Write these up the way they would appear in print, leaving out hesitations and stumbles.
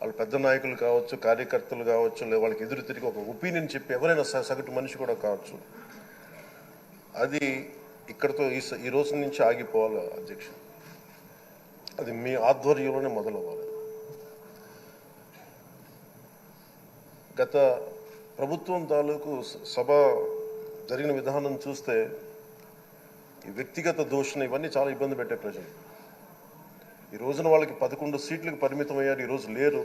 వాళ్ళు పెద్ద నాయకులు కావచ్చు, కార్యకర్తలు కావచ్చు, లేదా వాళ్ళకి ఎదురు తిరిగి ఒక ఒపీనియన్ చెప్పి ఎవరైనా సగటు మనిషి కూడా కావచ్చు, అది ఇక్కడతో ఈ రోజు నుంచి ఆగిపోవాలి అధ్యక్ష. అది మీ ఆధ్వర్యంలోనే మొదలవ్వాలి. గత ప్రభుత్వం తాలూకు సభ జరిగిన విధానం చూస్తే ఈ వ్యక్తిగత దూషణ ఇవన్నీ చాలా ఇబ్బంది పెట్టే ప్రజలు. ఈ రోజున వాళ్ళకి 11 సీట్లకు పరిమితం అయ్యారు, ఈరోజు లేరు,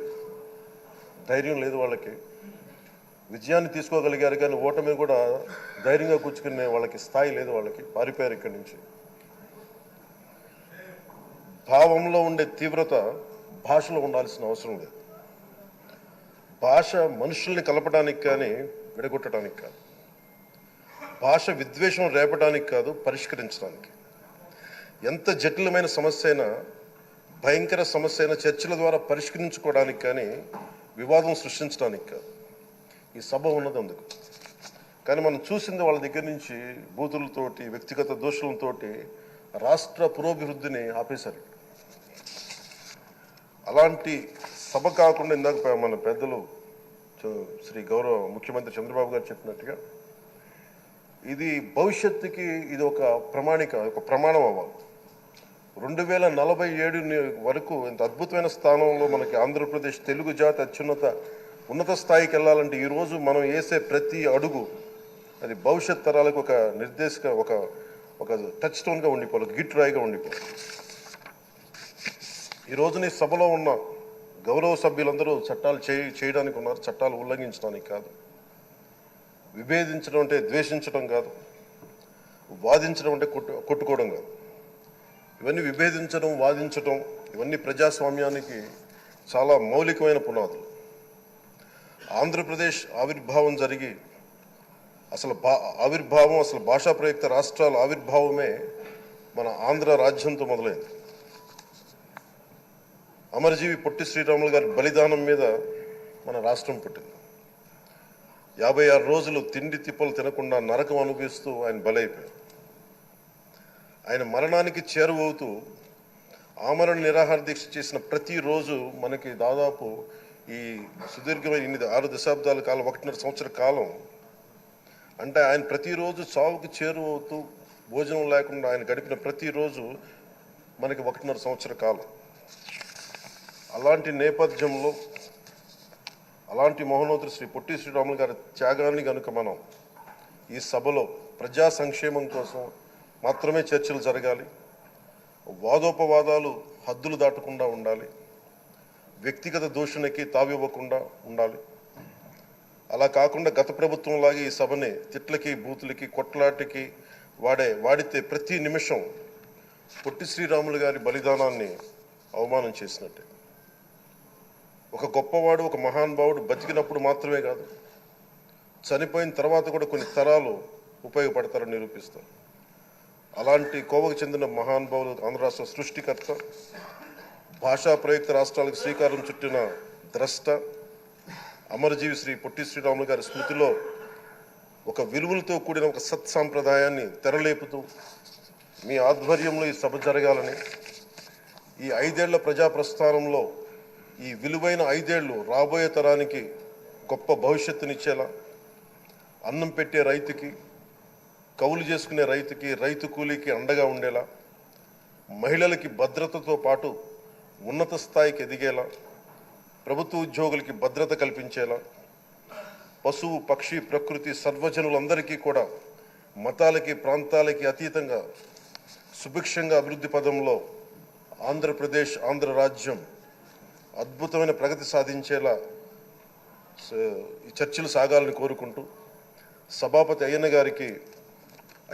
ధైర్యం లేదు వాళ్ళకి. విజయాన్ని తీసుకోగలిగారు కానీ ఓటమిని కూడా ధైర్యంగా కూర్చుకునే వాళ్ళకి స్థాయి లేదు, వాళ్ళకి పారిపోయారు ఇక్కడి నుంచి. భావంలో ఉండే తీవ్రత భాషలో ఉండాల్సిన అవసరం లేదు. భాష మనుషుల్ని కలపడానికి కానీ విడగొట్టడానికి కాదు, భాష విద్వేషం రేపడానికి కాదు, పరిష్కరించడానికి. ఎంత జటిలమైన సమస్య అయినా, భయంకర సమస్య అయినా చర్చల ద్వారా పరిష్కరించుకోవడానికి కానీ వివాదం సృష్టించడానికి కాదు. ఈ సభ ఉన్నది అందుకు. కానీ మనం చూసింది వాళ్ళ దగ్గర నుంచి బూతులతోటి, వ్యక్తిగత దోషులతోటి రాష్ట్ర పురోభివృద్ధిని ఆపేశారు. అలాంటి సభ కాకుండా ఇందాక మన పెద్దలు శ్రీ గౌరవ ముఖ్యమంత్రి చంద్రబాబు గారు చెప్పినట్టుగా ఇది భవిష్యత్తుకి ఇది ఒక ప్రమాణిక, ఒక ప్రమాణం అవ్వాలి. 2047 వరకు ఇంత అద్భుతమైన స్థానంలో మనకి ఆంధ్రప్రదేశ్ తెలుగు జాతి ఉన్నత స్థాయికి వెళ్ళాలంటే ఈరోజు మనం వేసే ప్రతి అడుగు అది భవిష్యత్ తరాలకు ఒక నిర్దేశక, ఒక టచ్ స్టోన్గా ఉండిపోవాలి, గిట్ రాయిగా ఉండిపోవాలి. ఈ రోజున ఈ సభలో ఉన్న గౌరవ సభ్యులందరూ చట్టాలు చేయడానికి ఉన్నారు, చట్టాలు ఉల్లంఘించడానికి కాదు. విభేదించడం అంటే ద్వేషించడం కాదు, వాదించడం అంటే కొట్టుకోవడం కాదు. ఇవన్నీ విభేదించడం, వాదించడం ఇవన్నీ ప్రజాస్వామ్యానికి చాలా మౌలికమైన పునాదులు. ఆంధ్రప్రదేశ్ ఆవిర్భావం జరిగి అసలు భాషా ప్రయుక్త రాష్ట్రాల ఆవిర్భావమే మన ఆంధ్ర రాజ్యంతో మొదలైంది. అమరజీవి పొట్టి శ్రీరాములు గారి బలిదానం మీద మన రాష్ట్రం పుట్టింది. 56 రోజులు తిండి తిప్పలు తినకుండా నరకం అనుభవిస్తూ ఆయన బలైపోయారు. ఆయన మరణానికి చేరువవుతూ ఆమరణ నిరాహార దీక్ష చేసిన ప్రతిరోజు మనకి దాదాపు ఈ సుదీర్ఘమైన 6 దశాబ్దాల కాలం, 1.5 సంవత్సర కాలం అంటే ఆయన ప్రతిరోజు చావుకి చేరువవుతూ భోజనం లేకుండా ఆయన గడిపిన ప్రతిరోజు మనకి 1.5 సంవత్సర కాలం. అలాంటి నేపథ్యంలో అలాంటి మహోన్నతుడు శ్రీ పొట్టి శ్రీరాములు గారి త్యాగాన్ని కనుక మనం ఈ సభలో ప్రజా సంక్షేమం కోసం మాత్రమే చర్చలు జరగాలి, వాదోపవాదాలు హద్దులు దాటకుండా ఉండాలి, వ్యక్తిగత దూషణకి తావివ్వకుండా ఉండాలి. అలా కాకుండా గత ప్రభుత్వంలాగా ఈ సభని తిట్లకి, బూతులకి, కొట్లాటికి వాడితే ప్రతి నిమిషం పొట్టి శ్రీరాములు గారి బలిదానాన్ని అవమానం చేసినట్టే. ఒక గొప్పవాడు, ఒక మహానుభావుడు బతికినప్పుడు మాత్రమే కాదు, చనిపోయిన తర్వాత కూడా కొన్ని తరాలు ఉపయోగపడతారని నిరూపిస్తారు. అలాంటి కోవకు చెందిన మహానుభావులు ఆంధ్ర రాష్ట్ర సృష్టికర్త, భాషా ప్రయుక్త రాష్ట్రాలకు శ్రీకారం చుట్టిన ద్రష్ట, అమరజీవి శ్రీ పొట్టి శ్రీరాములు గారి స్మృతిలో ఒక విలువలతో కూడిన ఒక సత్సాంప్రదాయాన్ని తెరలేపుతూ మీ ఆధ్వర్యంలో ఈ సభ జరగాలని, ఈ 5 ఏళ్ల ప్రజా ప్రస్థానంలో ఈ విలువైన 5 ఏళ్ళు రాబోయే తరానికి గొప్ప భవిష్యత్తునిచ్చేలా, అన్నం పెట్టే రైతుకి, కౌలు చేసుకునే రైతుకి, రైతు కూలీకి అండగా ఉండేలా, మహిళలకి భద్రతతో పాటు ఉన్నత స్థాయికి ఎదిగేలా, ప్రభుత్వ ఉద్యోగులకి భద్రత కల్పించేలా, పశువు, పక్షి, ప్రకృతి సర్వజనులందరికీ కూడా మతాలకి, ప్రాంతాలకి అతీతంగా సుభిక్షంగా అభివృద్ధి పదంలో ఆంధ్రప్రదేశ్, ఆంధ్ర రాజ్యం అద్భుతమైన ప్రగతి సాధించేలా ఈ చర్చలు సాగాలని కోరుకుంటూ, సభాపతి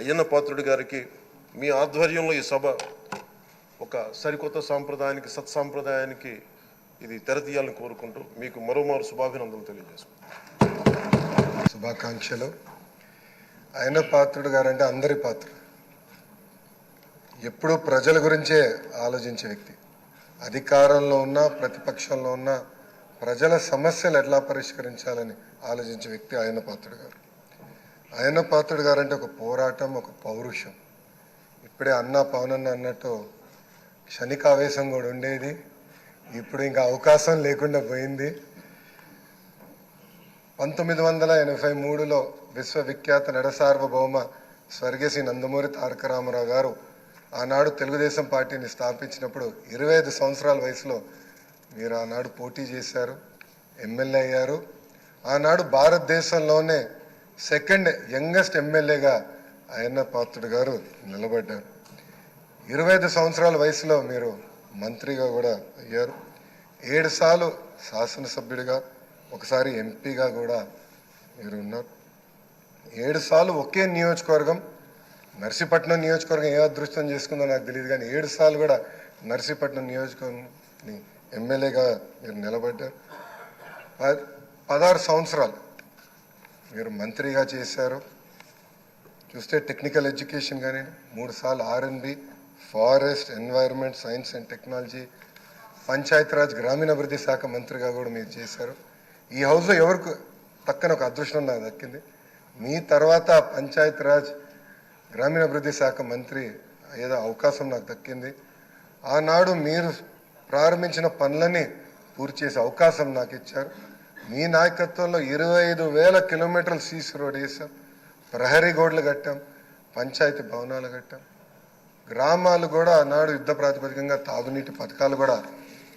అయ్యన్న పాత్రుడి గారికి మీ ఆధ్వర్యంలో ఈ సభ ఒక సరికొత్త సాంప్రదాయానికి, సత్సాంప్రదాయానికి ఇది తెరతీయాలని కోరుకుంటూ మీకు మరోమారు శుభాభినందనలు తెలియజేసుకుంటాం. శుభాకాంక్షలు. అయ్యన్న పాత్రుడు గారంటే అందరి పాత్రుడు, ఎప్పుడూ ప్రజల గురించే ఆలోచించే వ్యక్తి. అధికారంలో ఉన్న, ప్రతిపక్షంలో ఉన్న ప్రజల సమస్యలు ఎట్లా పరిష్కరించాలని ఆలోచించే వ్యక్తి అయ్యన్న పాత్రుడు గారు. అయ్యన్న పాత్రుడు గారు అంటే ఒక పోరాటం, ఒక పౌరుషం. ఇప్పుడే పవనన్న అన్నట్టు క్షణికావేశం కూడా ఉండేది, ఇప్పుడు ఇంకా అవకాశం లేకుండా పోయింది. 1983లో విశ్వవిఖ్యాత నడసార్వభౌమ స్వర్గీయ శ్రీ నందమూరి తారక రామారావు గారు ఆనాడు తెలుగుదేశం పార్టీని స్థాపించినప్పుడు 25 సంవత్సరాల వయసులో మీరు ఆనాడు పోటీ చేశారు, ఎమ్మెల్యే అయ్యారు. ఆనాడు భారతదేశంలోనే సెకండ్ యంగెస్ట్ ఎమ్మెల్యేగా అయ్యన్న పాత్రుడు గారు నిలబడ్డారు. 25 సంవత్సరాల వయసులో మీరు మంత్రిగా కూడా అయ్యారు. 7 సార్లు శాసనసభ్యుడిగా, ఒకసారి ఎంపీగా కూడా మీరు ఉన్నారు. 7 సార్లు ఒకే నియోజకవర్గం, నర్సీపట్నం నియోజకవర్గం ఏ అదృష్టం చేసుకుందో నాకు తెలియదు, కానీ 7 సార్లు కూడా నర్సీపట్నం నియోజకవర్గం ఎమ్మెల్యేగా మీరు నిలబడ్డారు. 16 సంవత్సరాలు మీరు మంత్రిగా చేశారు. చూస్తే టెక్నికల్ ఎడ్యుకేషన్ కానీ 3 సార్లు R&B, forest, environment, science and technology, Panchayati Raj గ్రామీణాభివృద్ధి శాఖ మంత్రిగా కూడా మీరు చేశారు. ఈ హౌస్లో ఎవరికి పక్కన ఒక అదృష్టం నాకు దక్కింది. మీ తర్వాత పంచాయతీరాజ్ గ్రామీణాభివృద్ధి శాఖ మంత్రి ఏదో అవకాశం నాకు దక్కింది. ఆనాడు మీరు ప్రారంభించిన పనులని పూర్తి చేసే అవకాశం నాకు ఇచ్చారు. మీ నాయకత్వంలో 25,000 కిలోమీటర్లు సీసీ రోడ్ వేసాం, ప్రహరీ గోడలు కట్టాం, పంచాయతీ భవనాలు కట్టాం. గ్రామాలు కూడా ఆనాడు యుద్ధ ప్రాతిపదికంగా తాగునీటి పథకాలు కూడా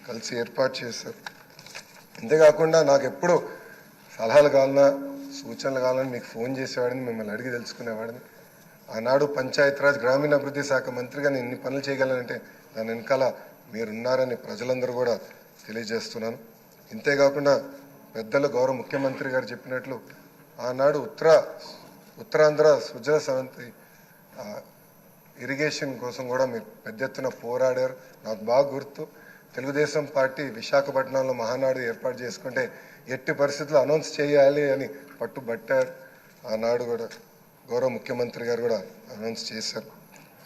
కలిసి ఏర్పాటు చేశారు. అంతేకాకుండా నాకు ఎప్పుడు సలహాలు కావాలన్నా, సూచనలు కావాలని మీకు ఫోన్ చేసేవాడిని, మిమ్మల్ని అడిగి తెలుసుకునేవాడిని. ఆనాడు పంచాయతీరాజ్ గ్రామీణాభివృద్ధి శాఖ మంత్రిగా నేను ఇన్ని పనులు చేయగలనంటే దాని వెనకాల మీరున్నారని ప్రజలందరూ కూడా తెలియజేస్తున్నాను. ఇంతేకాకుండా పెద్దలు గౌరవ ముఖ్యమంత్రి గారు చెప్పినట్లు ఆనాడు ఉత్తరాంధ్ర సుజల సవంతి ఇరిగేషన్ కోసం కూడా మీరు పెద్ద ఎత్తున పోరాడారు. నాకు బాగా గుర్తు, తెలుగుదేశం పార్టీ విశాఖపట్నంలో మహానాడు ఏర్పాటు చేసుకుంటే ఎట్టి పరిస్థితుల్లో అనౌన్స్ చేయాలి అని పట్టుబట్టారు. ఆనాడు కూడా గౌరవ ముఖ్యమంత్రి గారు కూడా అనౌన్స్ చేశారు.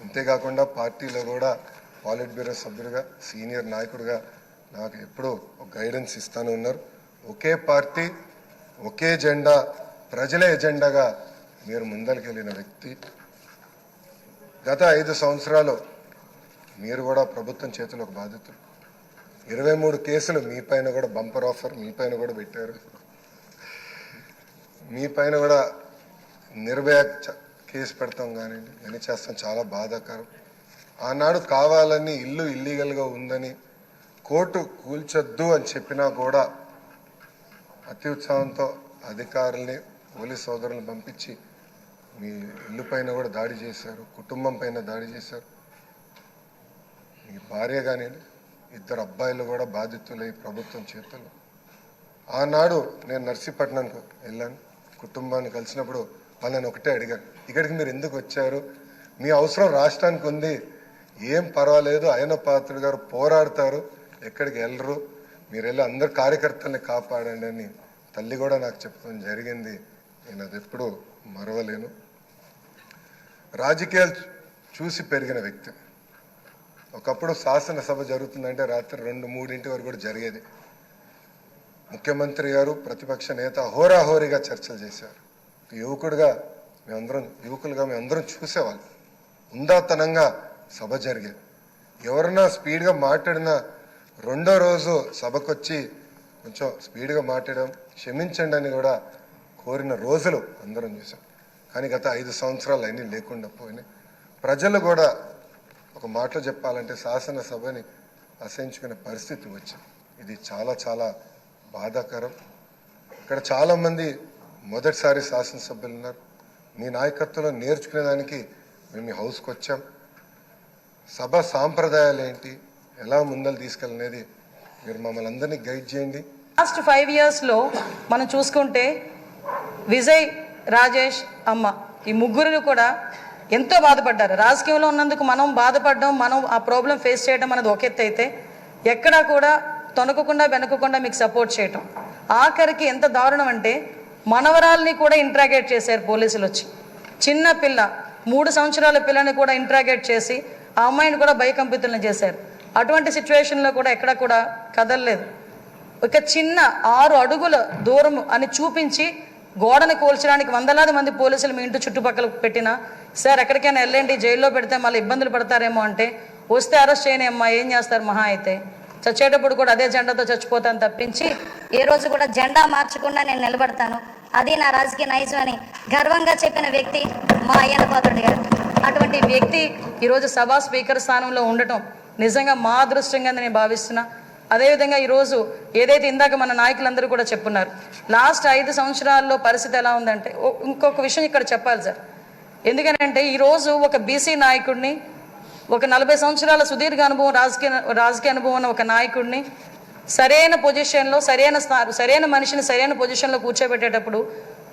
అంతేకాకుండా పార్టీలో కూడా పాలిట్ బ్యూరో సభ్యుడిగా, సీనియర్ నాయకుడిగా నాకు ఎప్పుడూ ఒక గైడెన్స్ ఇస్తూనే ఉన్నారు. ఒకే పార్టీ, ఒకే జెండా, ప్రజల ఎజెండాగా మీరు ముందరికెళ్ళిన వ్యక్తి. గత 5 సంవత్సరాలు మీరు కూడా ప్రభుత్వం చేతిలో ఒక బాధితులు. 23 కేసులు మీ పైన కూడా, బంపర్ ఆఫర్ మీ పైన కూడా పెట్టారు. మీ పైన కూడా నిర్భయ కేసు పెడతాం కానివ్వండి, ఇవన్నీ చేస్తాం, చాలా బాధాకరం. ఆనాడు కావాలని ఇల్లు ఇల్లీగల్గా ఉందని కోర్టు కూల్చొద్దు అని చెప్పినా కూడా అతి ఉత్సాహంతో అధికారుల్ని, పోలీస్ సోదరులను పంపించి మీ ఇల్లు పైన కూడా దాడి చేశారు, కుటుంబం పైన దాడి చేశారు. మీ భార్య కానీ 2 అబ్బాయిలు కూడా బాధితులై ప్రభుత్వం చేతుల్లో. ఆనాడు నేను నర్సీపట్నంకు వెళ్ళాను, కుటుంబాన్ని కలిసినప్పుడు వాళ్ళని ఒకటే అడిగాను, ఇక్కడికి మీరు ఎందుకు వచ్చారు? మీ అవసరం రాష్ట్రానికి ఉంది, ఏం పర్వాలేదు, అయ్యన్న పాత్రుడు గారు పోరాడతారు, ఎక్కడికి వెళ్ళరు, మీరు వెళ్ళి అందరు కార్యకర్తల్ని కాపాడండి అని తల్లి కూడా నాకు చెప్పడం జరిగింది. నేను అది ఎప్పుడూ మరవలేను. రాజకీయాలు చూసి పెరిగిన వ్యక్తి. ఒకప్పుడు శాసనసభ జరుగుతుందంటే రాత్రి 2-3 వరకు కూడా జరిగేది. ముఖ్యమంత్రి గారు, ప్రతిపక్ష నేత హోరాహోరీగా చర్చలు చేశారు. యువకులుగా మేమందరం చూసేవాళ్ళం. ఉందాతనంగా సభ జరిగేది. ఎవరన్నా స్పీడ్గా మాట్లాడినా రెండో రోజు సభకొచ్చి కొంచెం స్పీడ్గా మాట్లాడడం, క్షమించండి అని కూడా కోరిన రోజులు అందరం చూసాం. కానీ గత 5 సంవత్సరాలు అన్నీ లేకుండా పోయినాయి. ప్రజలు కూడా ఒక మాటలో చెప్పాలంటే శాసనసభని అసహించుకునే పరిస్థితి వచ్చింది. ఇది చాలా చాలా బాధాకరం. ఇక్కడ చాలామంది మొదటిసారి శాసనసభ్యులు ఉన్నారు. మీ నాయకత్వంలో నేర్చుకునేదానికి మేము ఈ హౌస్కి వచ్చాం. సభ సాంప్రదాయాలు ఏంటి, ఎలా ముందలు తీసుకెళ్ళనేది మీరు మమ్మల్ని అందరినీ గైడ్ చేయండి. లాస్ట్ 5 ఇయర్స్లో మనం చూసుకుంటే విజయ్, రాజేష్, అమ్మ ఈ ముగ్గురు కూడా ఎంతో బాధపడ్డారు. రాజకీయంలో ఉన్నందుకు మనం బాధపడడం, మనం ఆ ప్రాబ్లం ఫేస్ చేయడం అనేది ఒక ఎత్తు అయితే, ఎక్కడా కూడా తొనకకుండా వెనకకుండా మీకు సపోర్ట్ చేయటం. ఆఖరికి ఎంత దారుణం అంటే మనవరాల్ని కూడా ఇంట్రాగేట్ చేశారు పోలీసులు వచ్చి. చిన్న పిల్ల, 3 సంవత్సరాల పిల్లని కూడా ఇంట్రాగేట్ చేసి ఆ అమ్మాయిని కూడా భయకంపితులను చేశారు. అటువంటి సిచ్యువేషన్లో కూడా ఎక్కడ కూడా కదలలేదు. ఒక చిన్న 6 అడుగుల దూరం అని చూపించి గోడను కూల్చడానికి వందలాది మంది పోలీసులు మీ ఇంటి చుట్టుపక్కల పెట్టినా, సార్ ఎక్కడికైనా వెళ్ళండి, జైల్లో పెడితే మళ్ళీ ఇబ్బందులు పడతారేమో అంటే, వస్తే అరెస్ట్ చేయని అమ్మా, ఏం చేస్తారు మహా అయితే చచ్చేటప్పుడు కూడా అదే జెండాతో చచ్చిపోతాను తప్పించి ఏ రోజు కూడా జెండా మార్చకుండా నేను నిలబడతాను, అది నా రాజకీయ నైజం అని గర్వంగా చెప్పిన వ్యక్తి మా అయ్యన్న పాత్రుడు గారు. అటువంటి వ్యక్తి ఈరోజు సభా స్పీకర్ స్థానంలో ఉండటం నిజంగా మా అదృష్టంగా నేను భావిస్తున్నా. అదేవిధంగా ఈరోజు ఏదైతే ఇందాక మన నాయకులందరూ కూడా చెప్పున్నారు, లాస్ట్ 5 సంవత్సరాల్లో పరిస్థితి ఎలా ఉందంటే, ఇంకొక విషయం ఇక్కడ చెప్పాలి సార్. ఎందుకనంటే ఈరోజు ఒక బీసీ నాయకుడిని, ఒక 40 సంవత్సరాల సుదీర్ఘ అనుభవం రాజకీయ అనుభవం ఉన్న ఒక నాయకుడిని సరైన పొజిషన్లో సరైన మనిషిని సరైన పొజిషన్లో కూర్చోబెట్టేటప్పుడు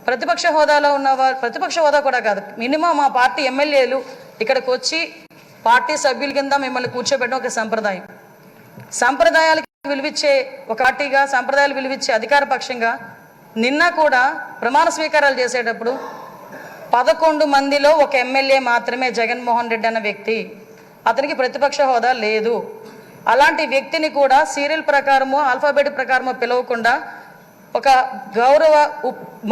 ప్రతిపక్ష హోదాలో ఉన్నవారు, ప్రతిపక్ష హోదా కూడా కాదు, మినిమం మా పార్టీ ఎమ్మెల్యేలు ఇక్కడికి వచ్చి పార్టీ సభ్యుల కింద మిమ్మల్ని కూర్చోబెట్టడం ఒక సంప్రదాయం. సంప్రదాయాలకు విలువిచ్చే ఒక పార్టీగా, సంప్రదాయాలు విలువిచ్చే అధికార పక్షంగా నిన్న కూడా ప్రమాణ స్వీకారాలు చేసేటప్పుడు 11 మందిలో ఒక ఎమ్మెల్యే మాత్రమే జగన్మోహన్ రెడ్డి అన్న వ్యక్తి, అతనికి ప్రతిపక్ష హోదా లేదు. అలాంటి వ్యక్తిని కూడా సీరియల్ ప్రకారమో ఆల్ఫాబెట్ ప్రకారమో పిలవకుండా ఒక గౌరవ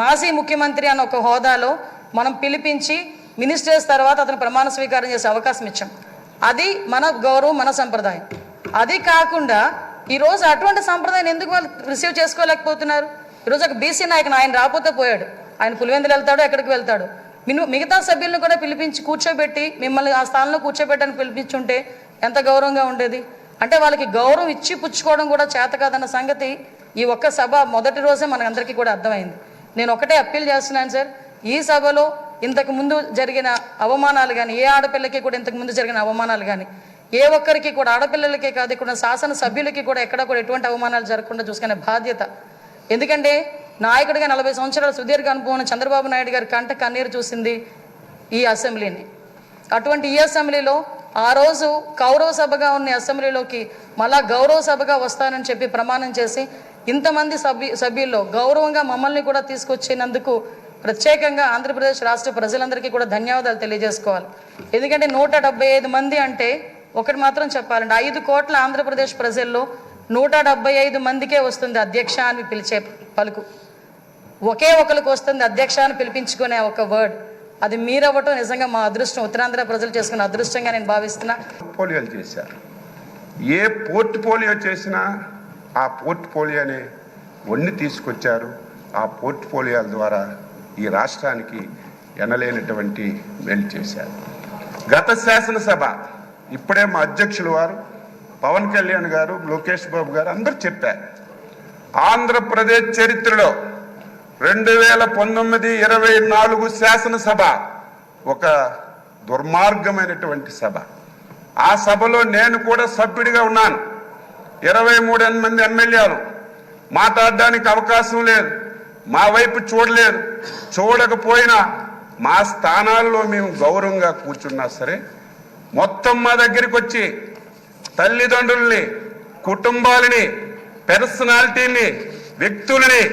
మాజీ ముఖ్యమంత్రి అన్న ఒక హోదాలో మనం పిలిపించి మినిస్టర్స్ తర్వాత అతను ప్రమాణ స్వీకారం చేసే అవకాశం ఇచ్చాం. అది మన గౌరవం, మన సంప్రదాయం. అది కాకుండా ఈరోజు అటువంటి సంప్రదాయం ఎందుకు వాళ్ళు రిసీవ్ చేసుకోలేకపోతున్నారు? ఈరోజు ఒక బీసీ నాయకుడు, ఆయన రాకపోతే పోయాడు, ఆయన పులివెందులు వెళ్తాడు, ఎక్కడికి వెళ్తాడు, మిగతా సభ్యులను కూడా పిలిపించి కూర్చోబెట్టి మిమ్మల్ని ఆ స్థానంలో కూర్చోబెట్టని పిలిపించుంటే ఎంత గౌరవంగా ఉండేది. అంటే వాళ్ళకి గౌరవం ఇచ్చి పుచ్చుకోవడం కూడా చేత కాదన్న సంగతి ఈ ఒక్క సభ మొదటి రోజే మనందరికీ కూడా అర్థమైంది. నేను ఒకటే అప్పీల్ చేస్తున్నాను సార్, ఈ సభలో ఇంతకు ముందు జరిగిన అవమానాలు కానీ, ఏ ఆడపిల్లకి కూడా ఇంతకు ముందు జరిగిన అవమానాలు కానీ, ఏ ఒక్కరికి కూడా, ఆడపిల్లలకే కాదు ఇక్కడ శాసన సభ్యులకి కూడా ఎక్కడ కూడా ఎటువంటి అవమానాలు జరగకుండా చూసుకునే బాధ్యత. ఎందుకంటే నాయకుడిగా 40 సంవత్సరాల సుదీర్ఘ అనుభవం చంద్రబాబు నాయుడు గారి కంట కన్నీరు చూసింది ఈ అసెంబ్లీని. అటువంటి ఈ అసెంబ్లీలో ఆ రోజు కౌరవ సభగా ఉన్న అసెంబ్లీలోకి మళ్ళా గౌరవ సభగా వస్తానని చెప్పి ప్రమాణం చేసి ఇంతమంది సభ్యుల్లో గౌరవంగా మమ్మల్ని కూడా తీసుకొచ్చినందుకు ప్రత్యేకంగా ఆంధ్రప్రదేశ్ రాష్ట్ర ప్రజలందరికీ కూడా ధన్యవాదాలు తెలియజేసుకోవాలి. ఎందుకంటే 175 మంది అంటే ఒకటి మాత్రం చెప్పాలంటే 5 కోట్ల ఆంధ్రప్రదేశ్ ప్రజల్లో 175 మందికే వస్తుంది అధ్యక్ష అని పిలిచే పలుకు. ఒకే ఒకరికి వస్తుంది అధ్యక్ష అని పిలిపించుకునే ఒక వర్డ్. అది మీరవ్వటం నిజంగా మా అదృష్టం, ఉత్తరాంధ్ర ప్రజలు చేసుకున్న అదృష్టంగా నేను భావిస్తున్నా. పోర్ట్ఫోలియోలు చేశారు. ఏ పోర్ట్ఫోలియో చేసినా ఆ పోర్ట్ఫోలియోని వన్ని తీసుకొచ్చారు. ఆ పోర్ట్ఫోలియోల ద్వారా ఈ రాష్ట్రానికి ఎనలేనటువంటి మేలు చేశారు. గత శాసనసభ ఇప్పుడే మా అధ్యక్షులు వారు పవన్ కళ్యాణ్ గారు, లోకేష్ బాబు గారు అందరూ చెప్పారు, ఆంధ్రప్రదేశ్ చరిత్రలో 2019-24 శాసనసభ ఒక దుర్మార్గమైనటువంటి సభ. ఆ సభలో నేను కూడా సభ్యుడిగా ఉన్నాను. 23 మంది ఎమ్మెల్యేలు మాట్లాడడానికి అవకాశం లేదు, మా వైపు చూడలేదు. చూడకపోయినా మా స్థానాల్లో మేము గౌరవంగా కూర్చున్నా సరే మొత్తం మా దగ్గరికి వచ్చి తల్లిదండ్రుల్ని, కుటుంబాలని, పర్సనాలిటీని, వ్యక్తులని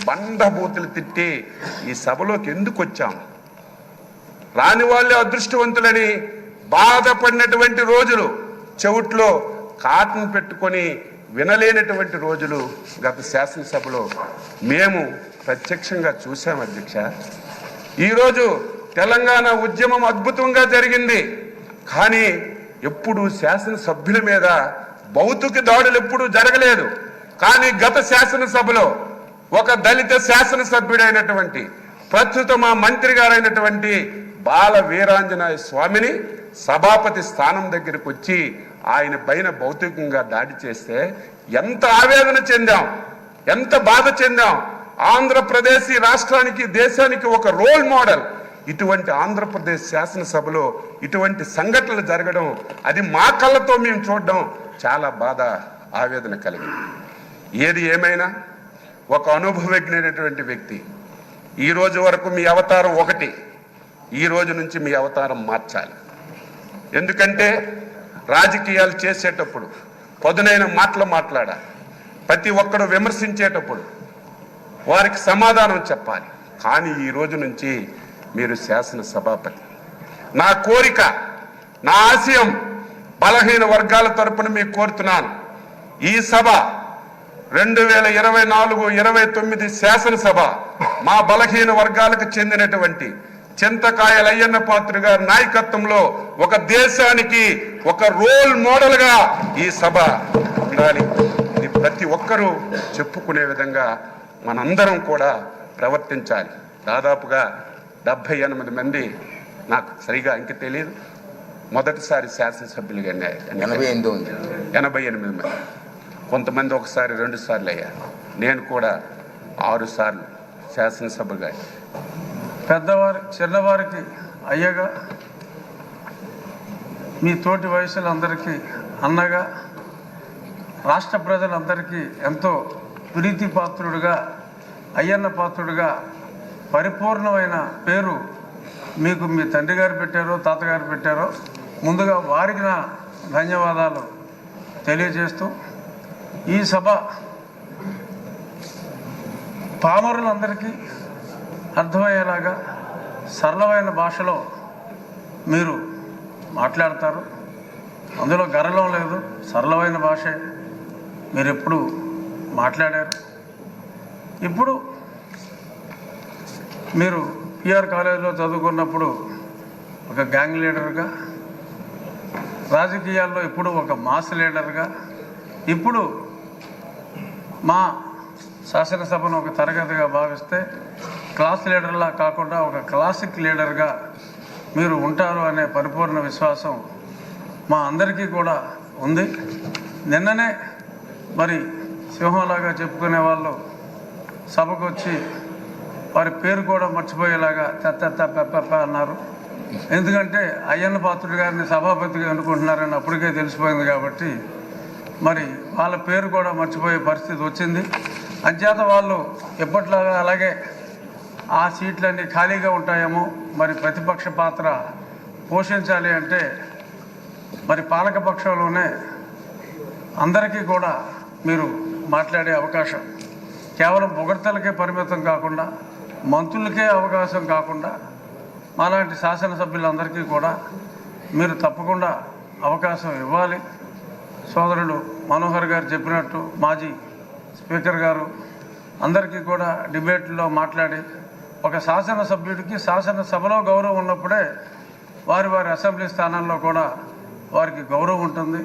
బండబూతులు తిట్టి ఈ సభలోకి ఎందుకు వచ్చాం, రాని వాళ్ళే అదృష్టవంతులని బాధపడినటువంటి రోజులు, చెవుట్లో కాటన్ పెట్టుకొని వినలేనటువంటి రోజులు గత శాసనసభలో మేము ప్రత్యక్షంగా చూసాం అధ్యక్ష. ఈరోజు తెలంగాణ ఉద్యమం అద్భుతంగా జరిగింది, కానీ ఎప్పుడు శాసనసభ్యుల మీద భౌతిక దాడులు ఎప్పుడూ జరగలేదు. కానీ గత శాసనసభలో ఒక దళిత శాసనసభ్యుడైనటువంటి ప్రస్తుత మా మంత్రి గారైనటువంటి బాల వీరాంజనేయ స్వామిని సభాపతి స్థానం దగ్గరికి వచ్చి ఆయన పైన భౌతికంగా దాడి చేస్తే ఎంత ఆవేదన చెందాం, ఎంత బాధ చెందాం. ఆంధ్రప్రదేశ్ ఈ రాష్ట్రానికి, దేశానికి ఒక రోల్ మోడల్. ఇటువంటి ఆంధ్రప్రదేశ్ శాసనసభలో ఇటువంటి సంఘటనలు జరగడం, అది మా కళ్ళతో మేము చూడడం చాలా బాధ, ఆవేదన కలిగింది. ఏది ఏమైనా ఒక అనుభవజ్ఞైనటువంటి వ్యక్తి, ఈ రోజు వరకు మీ అవతారం ఒకటి, ఈ రోజు నుంచి మీ అవతారం మార్చాలి. ఎందుకంటే రాజకీయాలు చేసేటప్పుడు పదునైన మాటలు మాట్లాడాలి. ప్రతి ఒక్కడు విమర్శించేటప్పుడు వారికి సమాధానం చెప్పాలి. కానీ ఈ రోజు నుంచి మీరు శాసనసభాపతి. నా కోరిక, నా ఆశయం బలహీన వర్గాల తరపున మీకు కోరుతున్నాను. ఈ సభ 2024-29 శాసనసభ మా బలహీన వర్గాలకు చెందినటువంటి చింతకాయల అయ్యన్న పాత్ర గారి నాయకత్వంలో ఒక దేశానికి ఒక రోల్ మోడల్ గా ఈ సభ ఉండాలి. ఇది ప్రతి ఒక్కరూ చెప్పుకునే విధంగా మనందరం కూడా ప్రవర్తించాలి. దాదాపుగా 78 మంది, నాకు సరిగా ఇంక తెలియదు, మొదటిసారి శాసనసభ్యులుగా 88 మంది. కొంతమంది ఒకసారి 2 సార్లు అయ్యారు. నేను కూడా 6 సార్లు శాసనసభగా. పెద్దవారి చిన్నవారికి అయ్యగా, మీ తోటి వయసులందరికీ అన్నగా, రాష్ట్ర ప్రజలందరికీ ఎంతో ప్రీతి పాత్రుడుగా, అయ్యన్న పాత్రుడుగా పరిపూర్ణమైన పేరు మీకు మీ తండ్రి గారు పెట్టారో తాతగారు పెట్టారో, ముందుగా వారికి నా ధన్యవాదాలు తెలియజేస్తూ, ఈ సభ పామరులందరికీ అర్థమయ్యేలాగా సరళమైన భాషలో మీరు మాట్లాడతారు. అందులో గర్వం లేదు, సరళమైన భాషే మీరు ఎప్పుడు మాట్లాడారు. ఇప్పుడు మీరు పిఆర్ కాలేజీలో చదువుకున్నప్పుడు ఒక గ్యాంగ్ లీడర్గా, రాజకీయాల్లో ఇప్పుడు ఒక మాస్ లీడర్గా, ఇప్పుడు మా శాసనసభను ఒక తరగతిగా భావిస్తే క్లాస్ లీడర్లా కాకుండా ఒక క్లాసిక్ లీడర్గా మీరు ఉంటారు అనే పరిపూర్ణ విశ్వాసం మా అందరికీ కూడా ఉంది. నిన్ననే మరి సింహంలాగా చెప్పుకునే వాళ్ళు సభకు వచ్చి వారి పేరు కూడా మర్చిపోయేలాగా పెప్ప అన్నారు. ఎందుకంటే అయ్యన్న పాత్రుడు గారిని సభాపతిగా అనుకుంటున్నారని అప్పటికే తెలిసిపోయింది కాబట్టి మరి వాళ్ళ పేరు కూడా మర్చిపోయే పరిస్థితి వచ్చింది. అంచేత వాళ్ళు ఎప్పట్లాగా అలాగే ఆ సీట్లన్నీ ఖాళీగా ఉంటాయేమో, మరి ప్రతిపక్ష పాత్ర పోషించాలి అంటే మరి పాలకపక్షంలోనే అందరికీ కూడా మీరు మాట్లాడే అవకాశం, కేవలం పొగడ్తలకే పరిమితం కాకుండా, మంత్రులకే అవకాశం కాకుండా, మాలాంటి శాసనసభ్యులందరికీ కూడా మీరు తప్పకుండా అవకాశం ఇవ్వాలి. సోదరుడు మనోహర్ గారు చెప్పినట్టు మాజీ స్పీకర్ గారు అందరికీ కూడా డిబేట్లో మాట్లాడి, ఒక శాసనసభ్యుడికి శాసనసభలో గౌరవం ఉన్నప్పుడే వారి వారి అసెంబ్లీ స్థానాల్లో కూడా వారికి గౌరవం ఉంటుంది.